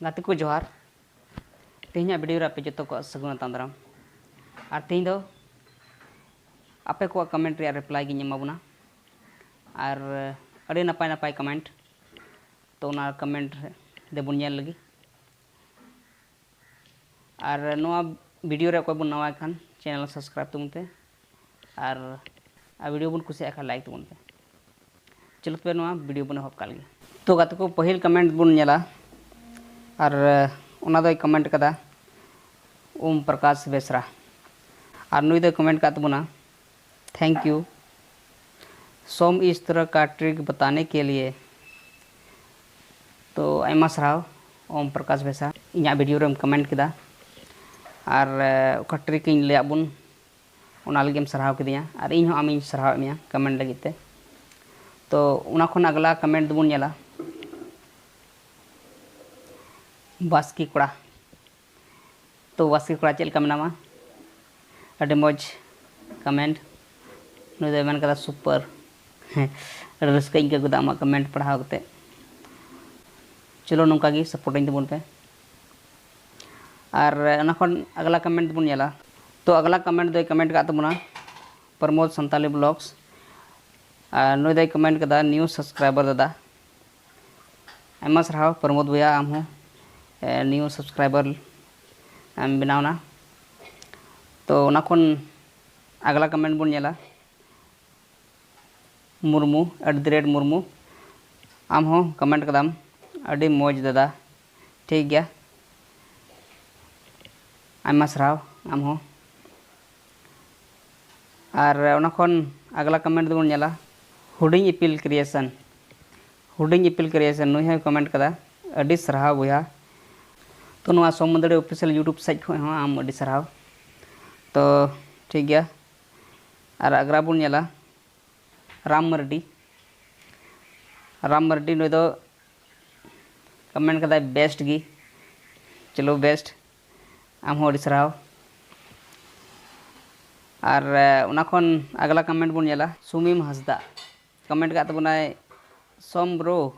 गाते को जोहार तेहना वीडियो रे आपे जो को सगुन तांदराम और तेहन दो आपे को कमेंट रे रिप्लाई गिन एमाबुना और अड़े नपाय नपाय कमेंट तो ना कमेंट देबुन नेल लगी और नोआ वीडियो रे कोई बुन नवा खान चैनल सब्सक्राइब तबुन पे और वीडियो बुन कुसिया खा लाइक तबुन पे चलो पे नोआ वीडियो बुन हप काल तो गाते को पहिल कमेंट बुन नेला और उना दो कमेंट कदा ओम प्रकाश बेसरा और नुई दो कमेंट का तबुना थैंक यू सोम इस तरह का ट्रिक बताने के लिए। तो आयमा सराव ओम प्रकाश बेसरा इना वीडियो रेम कमेंट किदा और ओका ट्रिक इन ले बुन उना लगिम सराव किदिया और इन हो आमिन सराव मिया कमेंट लगिते। तो उना खन अगला कमेंट दबुन नेला बास्की कोड़ा। तो बास्की कोड़ा चल मेनामा अडे मौज कमेंट नुई दो मेन कदा सुपर रस्का इंका गुदा आमा कमेंट पढ़ाव कते चलो नौका गी सपोर्टिंग तबुन पे और उना खन अगला कमेंट दबुन नेला। तो अगला कमेंट दो कमेंट का तबुना प्रमोद संताली ब्लॉग्स नुई दो कमेंट कदा न्यू सब्सक्राइबर दादा आयमा सराव प्रमोद भैया आम हो न्यू सब्सक्राइबर बनावना। तो उना खन अगला कमेंट बुन नेला मुर्मू @ मुर्मू आम हो कमेंट कदाम अड़ी मौज दादा ठीक गया आयमा सराव आम हो। और उना खन अगला कमेंट बुन नेला हुडिंग इपिल क्रिएशन नुई हो कमेंट कदा अड़ी सराव भैया। तो नवा सोमदड़ी ऑफिशियल यूट्यूब साइट खो आम अड़ी सराव तो ठीक गया। और अगरा बुन नेला राम मर्डी नुई दो कमेंट कदा बेस्ट गी चलो बेस्ट आम हो अड़ी सराव। और उना खन अगला कमेंट बुन नेला सुमीम हंसदा कमेंट का तबुनाय सोम ब्रो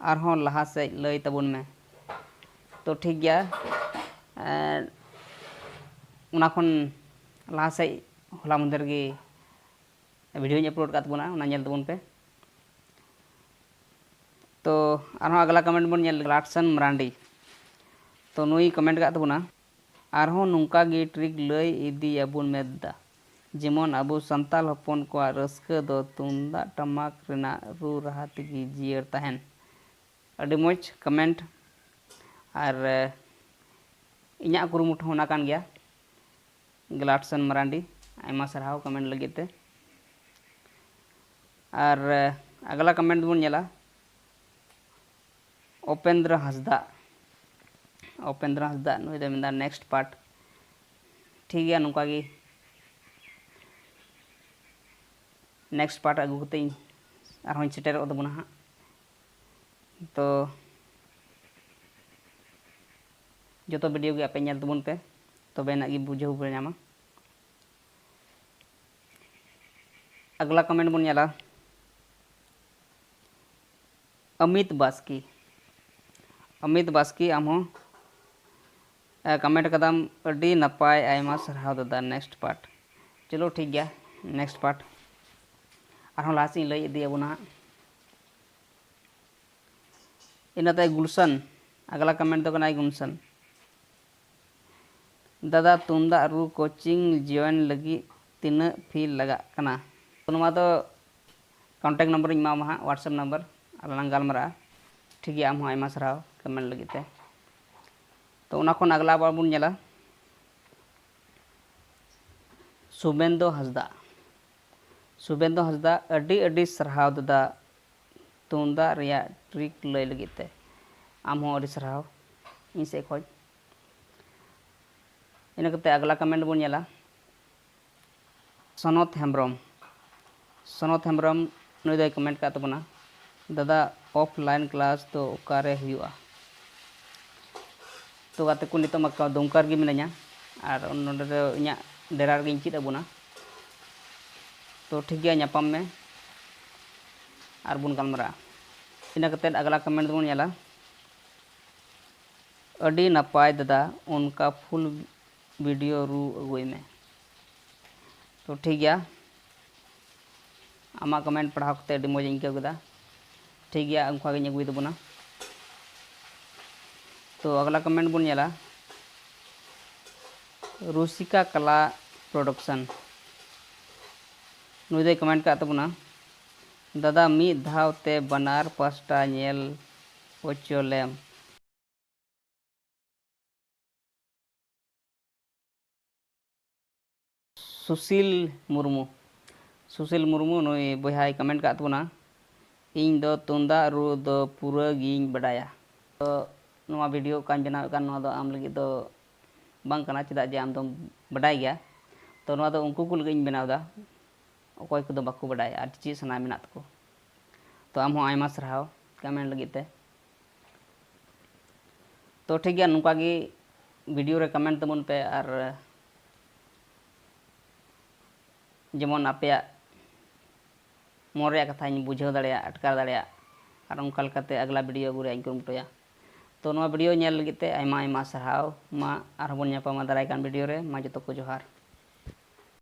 आरहों लहा से लई तबुन में। तो ठीक गया उना खन लहा से होला मंदिर की वीडियो अपलोड का तबुना उना नेल तबुन पे। तो आरहों अगला कमेंट बुन नेल लाटसन मरांडी। तो नुई कमेंट का तबुना आरहों नुंका गी ट्रिक लई इदी अबुन मेदा जेमन अबु संताल हपन को रस्का दो तुंदा टमाक रेना रू रहा तेगी जियर तहन अड़ी मौज कमेंट और इना कुरुमुठ होना कान गया ग्लाटसन मरांडी आयमा सराव कमेंट लगिते। और अगला कमेंट बुन नेला उपेंद्र हंसदा नुई दो मेंदा नेक्स्ट पार्ट ठीक गया नुका गी नेक्स्ट पार्ट अगू कते आरहों सेटेरो तबुना हाँ। तो जो तो वीडियो के आपे नेल तबुन पे तबे ना गी बुझाव पे नामा। अगला कमेंट बुन नेला अमित बास्की आम हो कमेंट कदम अड़ी नपाय आयमा सराव दादा नेक्स्ट पार्ट चलो ठीक गया नेक्स्ट पार्ट आरहों लासी लई इदी अबुना। इनाते गुलशन अगला कमेंट दो कनाय गुलशन दादा तुंदा रू कोचिंग जॉइन लगी तीना फी लगा कना। तो नुमा तो contact number in mama WhatsApp number अलग गालमरा ठीक गया आम हो आयमा सराव कमेंट लगिते। तो उना खन अगला बार बुन नेला शुभेंदु हंसदा अड़ी सराव दादा तुंदा रिया ट्रिक लई लगिते आम हो अड़ी सराव इन से खोज। इन कते अगला कमेंट बुन नेला सनत हेम्ब्रम नुई दो कमेंट का तबुना दादा ऑफलाइन क्लास तो ओकारे हुआ। तो गाते को नितो मा दुमकार गी मिनाया और नोडे दो इना डेरा गे चिद अबुना। तो ठीक गया नापाम में और बुन गालमरा इन कते अगला कमेंट बुन नेला अडी नपाय दादा उनका फुल वीडियो रू अगुई में। तो ठीक गया आमा कमेंट पढ़ाव करते अडी मौज इनका कदा ठीक गया उनका गे अगुई तबना। तो अगला कमेंट बन नेला रुसिका कला प्रोडक्शन नुई दे कमेंट का तबना दादा मी धाव ते बनार पास्टा नेल ओचोलेम। सुशील मुर्मू नुई बहाई कमेंट का तबना इन दो तुंदा रू दो पूरा गिन बडाया। तो नवा वीडियो कान बनाव कान नवा दो आम लगी दो बांग कना चेदा जे आम दो बडाय गया। तो नवा दो उनको को लगी बनाव दा अकोय को दो बाको बडाय आर चीज सना मेना तको। तो आम हो आयमा सरहाव कमेंट लगी ते। तो ठीक गया नुका गी वीडियो रे कमेंट तबन पे और जेमन आपे मन रे कथा बुझाव दाड़े अटकार दाड़े और उनका लेकाते अगला वीडियो अगू रे कुरुमुटुया। तो नवा वीडियो नेल लगी ते आयमा आयमा सरहाव मा आर बोन ᱧᱟᱯᱟᱢᱟ दाराय कान वीडियो रे मा जतो को जोहार।